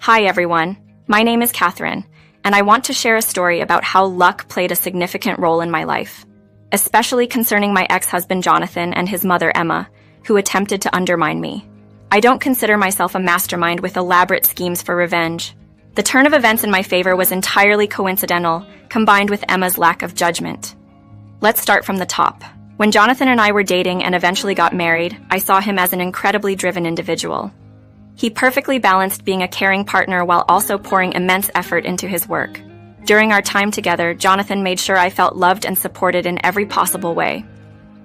Hi everyone, my name is Catherine, and I want to share a story about how luck played a significant role in my life, especially concerning my ex-husband Jonathan and his mother Emma, who attempted to undermine me. I don't consider myself a mastermind with elaborate schemes for revenge. The turn of events in my favor was entirely coincidental, combined with Emma's lack of judgment. Let's start from the top. When Jonathan and I were dating and eventually got married, I saw him as an incredibly driven individual. He perfectly balanced being a caring partner while also pouring immense effort into his work. During our time together, Jonathan made sure I felt loved and supported in every possible way.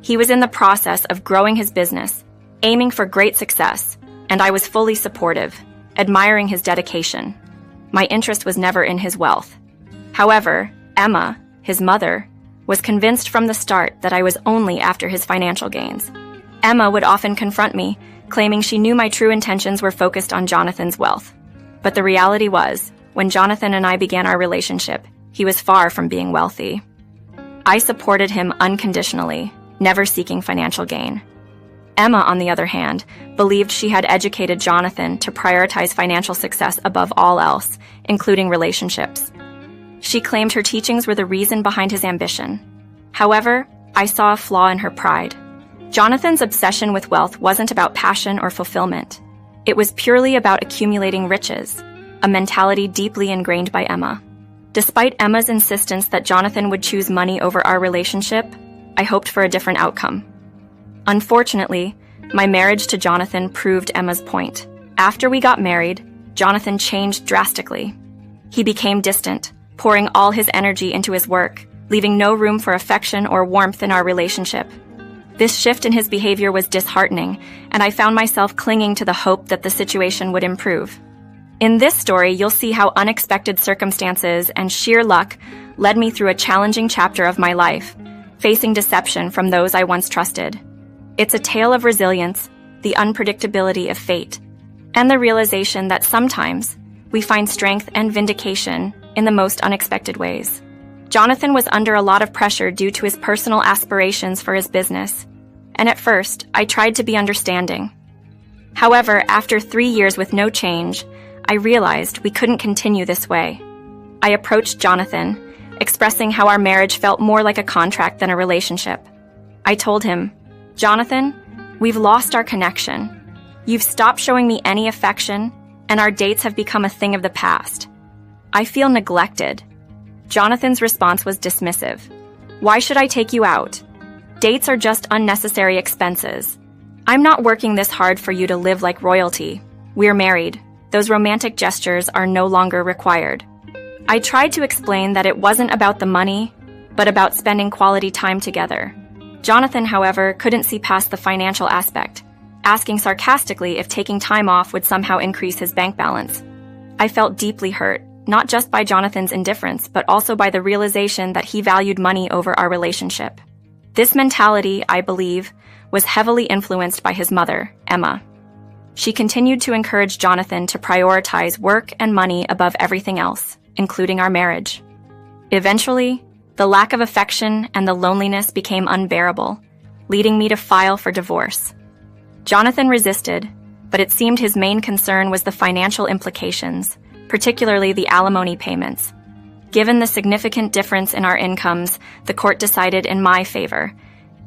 He was in the process of growing his business, aiming for great success, and I was fully supportive, admiring his dedication. My interest was never in his wealth. However, Emma, his mother, was convinced from the start that I was only after his financial gains. Emma would often confront me, claiming she knew my true intentions were focused on Jonathan's wealth. But the reality was, when Jonathan and I began our relationship, he was far from being wealthy. I supported him unconditionally, never seeking financial gain. Emma, on the other hand, believed she had educated Jonathan to prioritize financial success above all else, including relationships. She claimed her teachings were the reason behind his ambition. However, I saw a flaw in her pride. Jonathan's obsession with wealth wasn't about passion or fulfillment. It was purely about accumulating riches, a mentality deeply ingrained by Emma. Despite Emma's insistence that Jonathan would choose money over our relationship, I hoped for a different outcome. Unfortunately, my marriage to Jonathan proved Emma's point. After we got married, Jonathan changed drastically. He became distant, pouring all his energy into his work, leaving no room for affection or warmth in our relationship. This shift in his behavior was disheartening, and I found myself clinging to the hope that the situation would improve. In this story, you'll see how unexpected circumstances and sheer luck led me through a challenging chapter of my life, facing deception from those I once trusted. It's a tale of resilience, the unpredictability of fate, and the realization that sometimes we find strength and vindication in the most unexpected ways. Jonathan was under a lot of pressure due to his personal aspirations for his business, and at first, I tried to be understanding. However, after 3 years with no change, I realized we couldn't continue this way. I approached Jonathan, expressing how our marriage felt more like a contract than a relationship. I told him, "Jonathan, we've lost our connection. You've stopped showing me any affection, and our dates have become a thing of the past. I feel neglected." Jonathan's response was dismissive. "Why should I take you out? Dates are just unnecessary expenses. I'm not working this hard for you to live like royalty. We're married. Those romantic gestures are no longer required." I tried to explain that it wasn't about the money, but about spending quality time together. Jonathan, however, couldn't see past the financial aspect, asking sarcastically if taking time off would somehow increase his bank balance. I felt deeply hurt, not just by Jonathan's indifference, but also by the realization that he valued money over our relationship. This mentality, I believe, was heavily influenced by his mother, Emma. She continued to encourage Jonathan to prioritize work and money above everything else, including our marriage. Eventually, the lack of affection and the loneliness became unbearable, leading me to file for divorce. Jonathan resisted, but it seemed his main concern was the financial implications, particularly the alimony payments. Given the significant difference in our incomes, the court decided in my favor.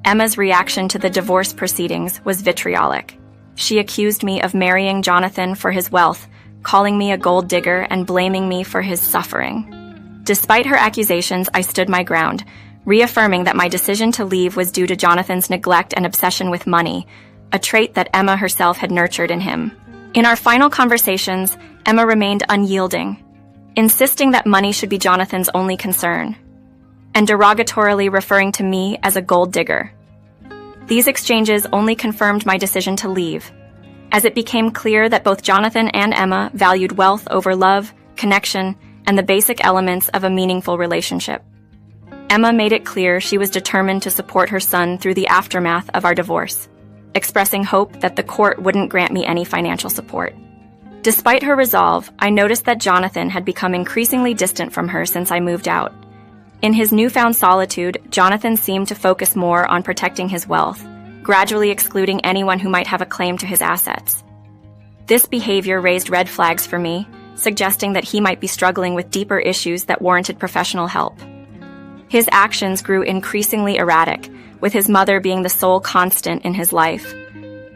Emma's reaction to the divorce proceedings was vitriolic. She accused me of marrying Jonathan for his wealth, calling me a gold digger and blaming me for his suffering. Despite her accusations, I stood my ground, reaffirming that my decision to leave was due to Jonathan's neglect and obsession with money, a trait that Emma herself had nurtured in him. In our final conversations, Emma remained unyielding, insisting that money should be Jonathan's only concern, and derogatorily referring to me as a gold digger. These exchanges only confirmed my decision to leave, as it became clear that both Jonathan and Emma valued wealth over love, connection, and the basic elements of a meaningful relationship. Emma made it clear she was determined to support her son through the aftermath of our divorce, expressing hope that the court wouldn't grant me any financial support. Despite her resolve, I noticed that Jonathan had become increasingly distant from her since I moved out. In his newfound solitude, Jonathan seemed to focus more on protecting his wealth, gradually excluding anyone who might have a claim to his assets. This behavior raised red flags for me, suggesting that he might be struggling with deeper issues that warranted professional help. His actions grew increasingly erratic, with his mother being the sole constant in his life,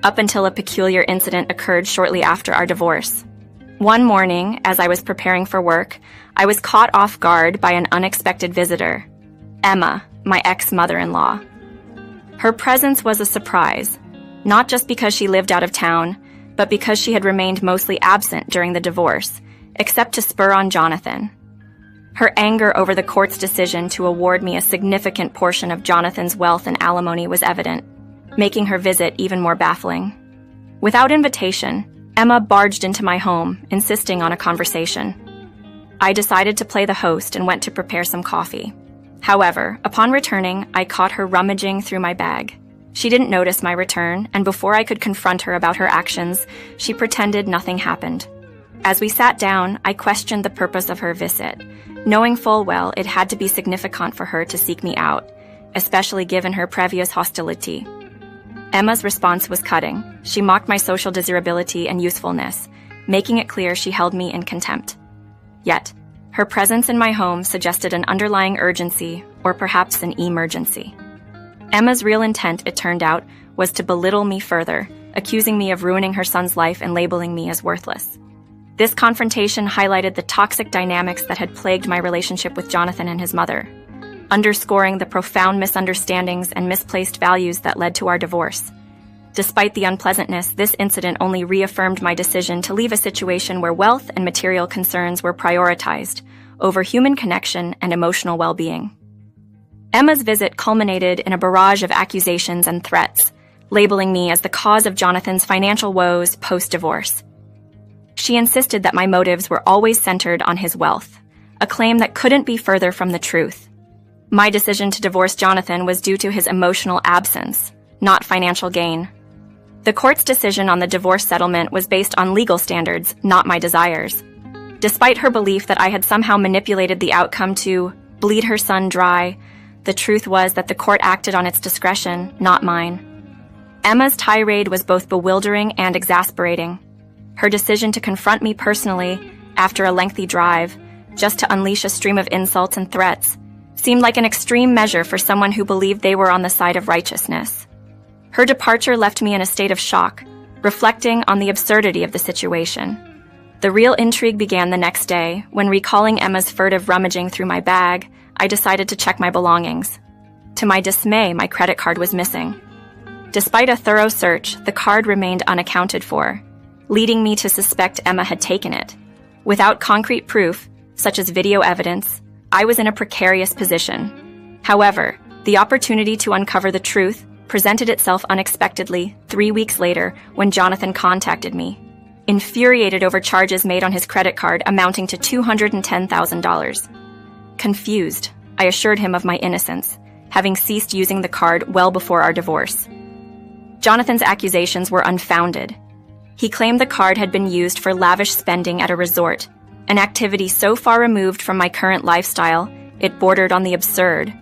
up until a peculiar incident occurred shortly after our divorce. One morning, as I was preparing for work, I was caught off guard by an unexpected visitor, Emma, my ex-mother-in-law. Her presence was a surprise, not just because she lived out of town, but because she had remained mostly absent during the divorce, except to spur on Jonathan. Her anger over the court's decision to award me a significant portion of Jonathan's wealth and alimony was evident, making her visit even more baffling. Without invitation, Emma barged into my home, insisting on a conversation. I decided to play the host and went to prepare some coffee. However, upon returning, I caught her rummaging through my bag. She didn't notice my return, and before I could confront her about her actions, she pretended nothing happened. As we sat down, I questioned the purpose of her visit, knowing full well it had to be significant for her to seek me out, especially given her previous hostility. Emma's response was cutting. She mocked my social desirability and usefulness, making it clear she held me in contempt. Yet, her presence in my home suggested an underlying urgency, or perhaps an emergency. Emma's real intent, it turned out, was to belittle me further, accusing me of ruining her son's life and labeling me as worthless. This confrontation highlighted the toxic dynamics that had plagued my relationship with Jonathan and his mother, underscoring the profound misunderstandings and misplaced values that led to our divorce. Despite the unpleasantness, this incident only reaffirmed my decision to leave a situation where wealth and material concerns were prioritized over human connection and emotional well-being. Emma's visit culminated in a barrage of accusations and threats, labeling me as the cause of Jonathan's financial woes post-divorce. She insisted that my motives were always centered on his wealth, a claim that couldn't be further from the truth. My decision to divorce Jonathan was due to his emotional absence, not financial gain. The court's decision on the divorce settlement was based on legal standards, not my desires. Despite her belief that I had somehow manipulated the outcome to bleed her son dry, the truth was that the court acted on its discretion, not mine. Emma's tirade was both bewildering and exasperating. Her decision to confront me personally, after a lengthy drive, just to unleash a stream of insults and threats, seemed like an extreme measure for someone who believed they were on the side of righteousness. Her departure left me in a state of shock, reflecting on the absurdity of the situation. The real intrigue began the next day, when recalling Emma's furtive rummaging through my bag, I decided to check my belongings. To my dismay, my credit card was missing. Despite a thorough search, the card remained unaccounted for, leading me to suspect Emma had taken it. Without concrete proof, such as video evidence, I was in a precarious position. However, the opportunity to uncover the truth presented itself unexpectedly 3 weeks later when Jonathan contacted me, infuriated over charges made on his credit card amounting to $210,000. Confused, I assured him of my innocence, having ceased using the card well before our divorce. Jonathan's accusations were unfounded. He claimed the card had been used for lavish spending at a resort, an activity so far removed from my current lifestyle, it bordered on the absurd.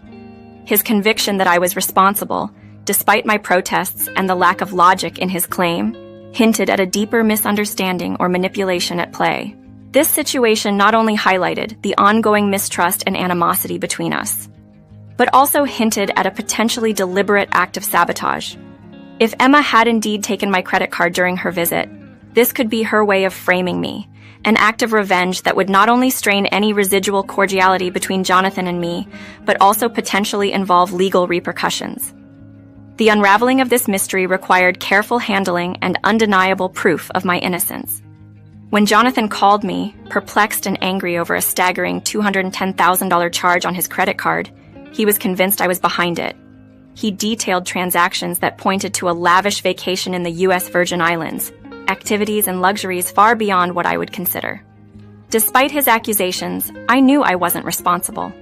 His conviction that I was responsible, despite my protests and the lack of logic in his claim, hinted at a deeper misunderstanding or manipulation at play. This situation not only highlighted the ongoing mistrust and animosity between us, but also hinted at a potentially deliberate act of sabotage. If Emma had indeed taken my credit card during her visit, this could be her way of framing me, an act of revenge that would not only strain any residual cordiality between Jonathan and me, but also potentially involve legal repercussions. The unraveling of this mystery required careful handling and undeniable proof of my innocence. When Jonathan called me, perplexed and angry over a staggering $210,000 charge on his credit card, he was convinced I was behind it. He detailed transactions that pointed to a lavish vacation in the U.S. Virgin Islands, activities and luxuries far beyond what I would consider. Despite his accusations, I knew I wasn't responsible.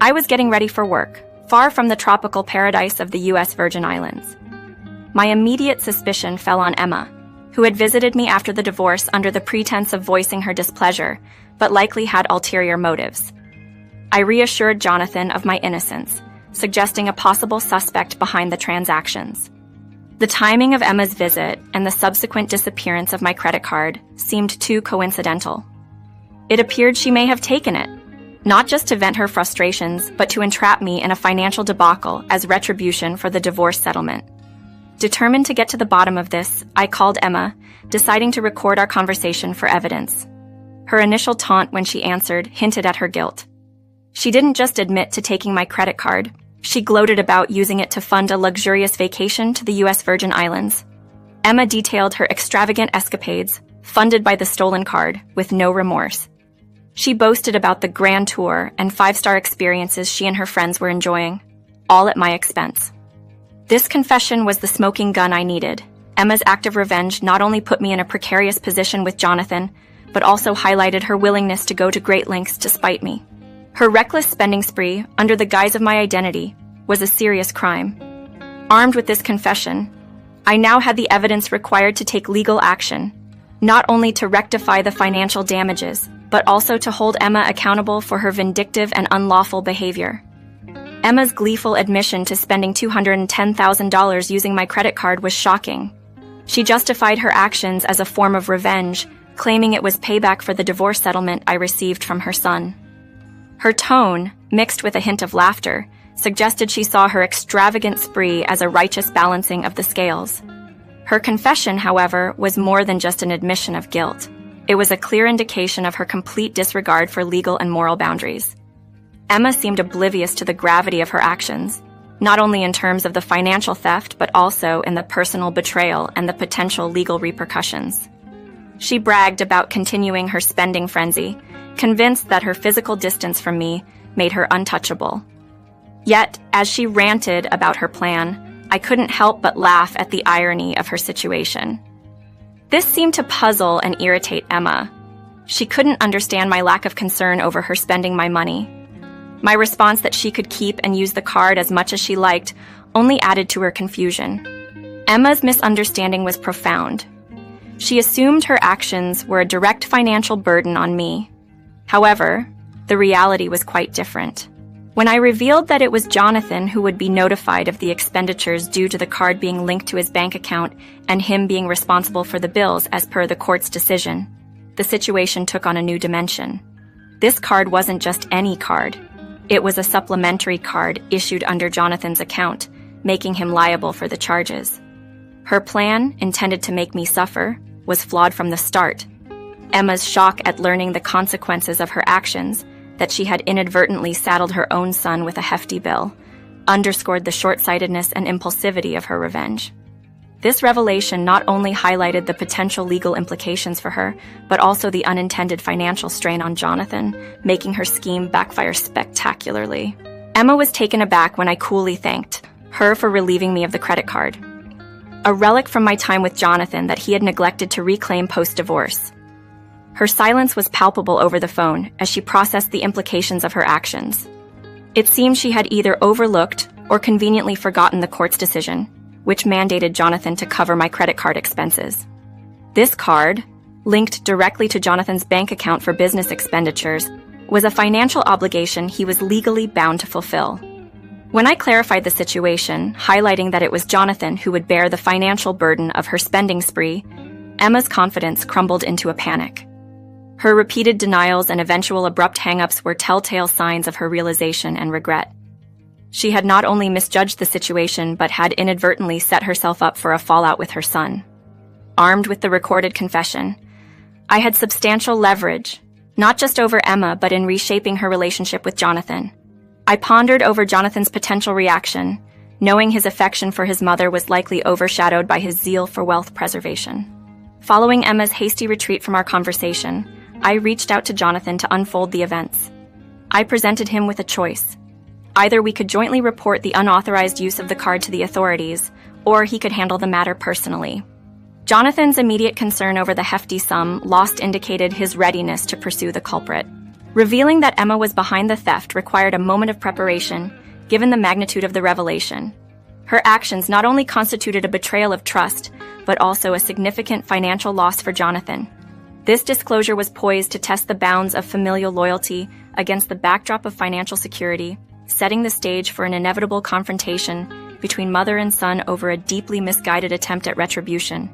I was getting ready for work, far from the tropical paradise of the U.S. Virgin Islands. My immediate suspicion fell on Emma, who had visited me after the divorce under the pretense of voicing her displeasure, but likely had ulterior motives. I reassured Jonathan of my innocence, suggesting a possible suspect behind the transactions. The timing of Emma's visit and the subsequent disappearance of my credit card seemed too coincidental. It appeared she may have taken it, not just to vent her frustrations, but to entrap me in a financial debacle as retribution for the divorce settlement. Determined to get to the bottom of this, I called Emma, deciding to record our conversation for evidence. Her initial taunt when she answered hinted at her guilt. She didn't just admit to taking my credit card, she gloated about using it to fund a luxurious vacation to the U.S. Virgin Islands. Emma detailed her extravagant escapades, funded by the stolen card, with no remorse. She boasted about the grand tour and 5-star experiences she and her friends were enjoying, all at my expense. This confession was the smoking gun I needed. Emma's act of revenge not only put me in a precarious position with Jonathan, but also highlighted her willingness to go to great lengths to spite me. Her reckless spending spree, under the guise of my identity, was a serious crime. Armed with this confession, I now had the evidence required to take legal action, not only to rectify the financial damages, but also to hold Emma accountable for her vindictive and unlawful behavior. Emma's gleeful admission to spending $210,000 using my credit card was shocking. She justified her actions as a form of revenge, claiming it was payback for the divorce settlement I received from her son. Her tone, mixed with a hint of laughter, suggested she saw her extravagant spree as a righteous balancing of the scales. Her confession, however, was more than just an admission of guilt. It was a clear indication of her complete disregard for legal and moral boundaries. Emma seemed oblivious to the gravity of her actions, not only in terms of the financial theft, but also in the personal betrayal and the potential legal repercussions. She bragged about continuing her spending frenzy, convinced that her physical distance from me made her untouchable. Yet, as she ranted about her plan, I couldn't help but laugh at the irony of her situation. This seemed to puzzle and irritate Emma. She couldn't understand my lack of concern over her spending my money. My response that she could keep and use the card as much as she liked only added to her confusion. Emma's misunderstanding was profound. She assumed her actions were a direct financial burden on me. However, the reality was quite different. When I revealed that it was Jonathan who would be notified of the expenditures due to the card being linked to his bank account and him being responsible for the bills as per the court's decision, the situation took on a new dimension. This card wasn't just any card. It was a supplementary card issued under Jonathan's account, making him liable for the charges. Her plan, intended to make me suffer, was flawed from the start. Emma's shock at learning the consequences of her actions, that she had inadvertently saddled her own son with a hefty bill, underscored the short-sightedness and impulsivity of her revenge. This revelation not only highlighted the potential legal implications for her, but also the unintended financial strain on Jonathan, making her scheme backfire spectacularly. Emma was taken aback when I coolly thanked her for relieving me of the credit card, a relic from my time with Jonathan that he had neglected to reclaim post-divorce. Her silence was palpable over the phone as she processed the implications of her actions. It seemed she had either overlooked or conveniently forgotten the court's decision, which mandated Jonathan to cover my credit card expenses. This card, linked directly to Jonathan's bank account for business expenditures, was a financial obligation he was legally bound to fulfill. When I clarified the situation, highlighting that it was Jonathan who would bear the financial burden of her spending spree, Emma's confidence crumbled into a panic. Her repeated denials and eventual abrupt hang-ups were telltale signs of her realization and regret. She had not only misjudged the situation, but had inadvertently set herself up for a fallout with her son. Armed with the recorded confession, I had substantial leverage, not just over Emma, but in reshaping her relationship with Jonathan. I pondered over Jonathan's potential reaction, knowing his affection for his mother was likely overshadowed by his zeal for wealth preservation. Following Emma's hasty retreat from our conversation, I reached out to Jonathan to unfold the events. I presented him with a choice. Either we could jointly report the unauthorized use of the card to the authorities, or he could handle the matter personally. Jonathan's immediate concern over the hefty sum lost indicated his readiness to pursue the culprit. Revealing that Emma was behind the theft required a moment of preparation, given the magnitude of the revelation. Her actions not only constituted a betrayal of trust, but also a significant financial loss for Jonathan. This disclosure was poised to test the bounds of familial loyalty against the backdrop of financial security, setting the stage for an inevitable confrontation between mother and son over a deeply misguided attempt at retribution.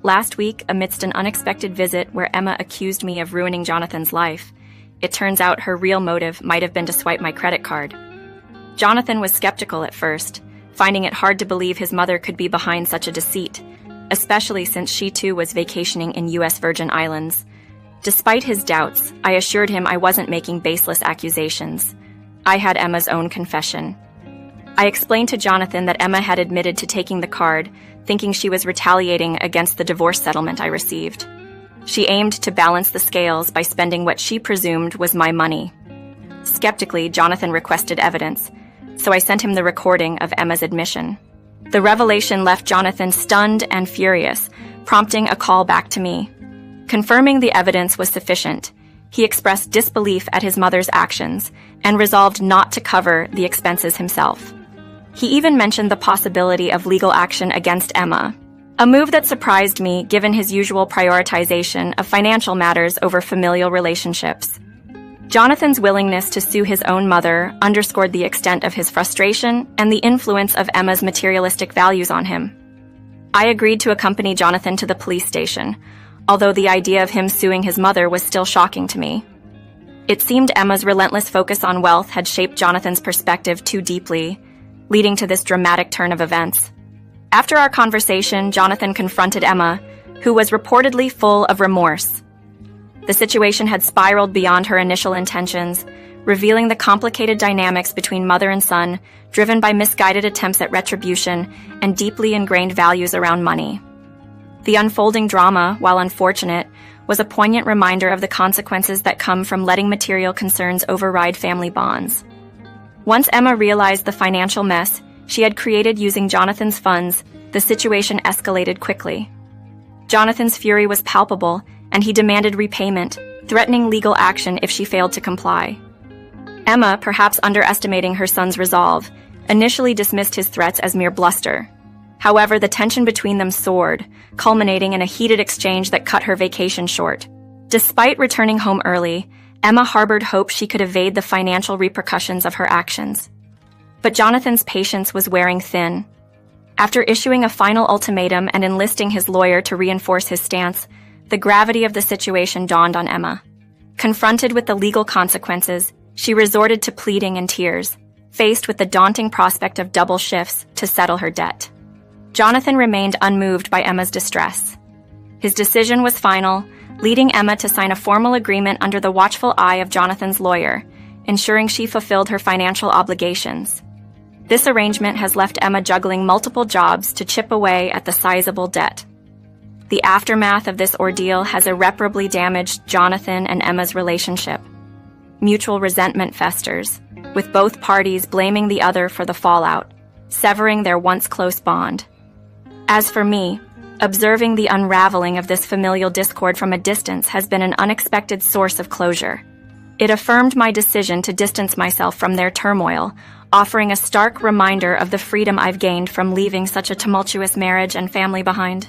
Last week, amidst an unexpected visit where Emma accused me of ruining Jonathan's life, it turns out her real motive might have been to swipe my credit card. Jonathan was skeptical at first, finding it hard to believe his mother could be behind such a deceit, especially since she too was vacationing in U.S. Virgin Islands. Despite his doubts, I assured him I wasn't making baseless accusations. I had Emma's own confession. I explained to Jonathan that Emma had admitted to taking the card, thinking she was retaliating against the divorce settlement I received. She aimed to balance the scales by spending what she presumed was my money. Skeptically, Jonathan requested evidence, so I sent him the recording of Emma's admission. The revelation left Jonathan stunned and furious, prompting a call back to me. Confirming the evidence was sufficient, he expressed disbelief at his mother's actions and resolved not to cover the expenses himself. He even mentioned the possibility of legal action against Emma, a move that surprised me given his usual prioritization of financial matters over familial relationships. Jonathan's willingness to sue his own mother underscored the extent of his frustration and the influence of Emma's materialistic values on him. I agreed to accompany Jonathan to the police station, although the idea of him suing his mother was still shocking to me. It seemed Emma's relentless focus on wealth had shaped Jonathan's perspective too deeply, leading to this dramatic turn of events. After our conversation, Jonathan confronted Emma, who was reportedly full of remorse. The situation had spiraled beyond her initial intentions, revealing the complicated dynamics between mother and son, driven by misguided attempts at retribution and deeply ingrained values around money. The unfolding drama, while unfortunate, was a poignant reminder of the consequences that come from letting material concerns override family bonds. Once Emma realized the financial mess she had created using Jonathan's funds, the situation escalated quickly. Jonathan's fury was palpable, and he demanded repayment, threatening legal action if she failed to comply. Emma, perhaps underestimating her son's resolve, initially dismissed his threats as mere bluster. However, the tension between them soared, culminating in a heated exchange that cut her vacation short. Despite returning home early, Emma harbored hope she could evade the financial repercussions of her actions. But Jonathan's patience was wearing thin. After issuing a final ultimatum and enlisting his lawyer to reinforce his stance, the gravity of the situation dawned on Emma. Confronted with the legal consequences, she resorted to pleading and tears, faced with the daunting prospect of double shifts to settle her debt. Jonathan remained unmoved by Emma's distress. His decision was final, leading Emma to sign a formal agreement under the watchful eye of Jonathan's lawyer, ensuring she fulfilled her financial obligations. This arrangement has left Emma juggling multiple jobs to chip away at the sizable debt. The aftermath of this ordeal has irreparably damaged Jonathan and Emma's relationship. Mutual resentment festers, with both parties blaming the other for the fallout, severing their once close bond. As for me, observing the unraveling of this familial discord from a distance has been an unexpected source of closure. It affirmed my decision to distance myself from their turmoil, offering a stark reminder of the freedom I've gained from leaving such a tumultuous marriage and family behind.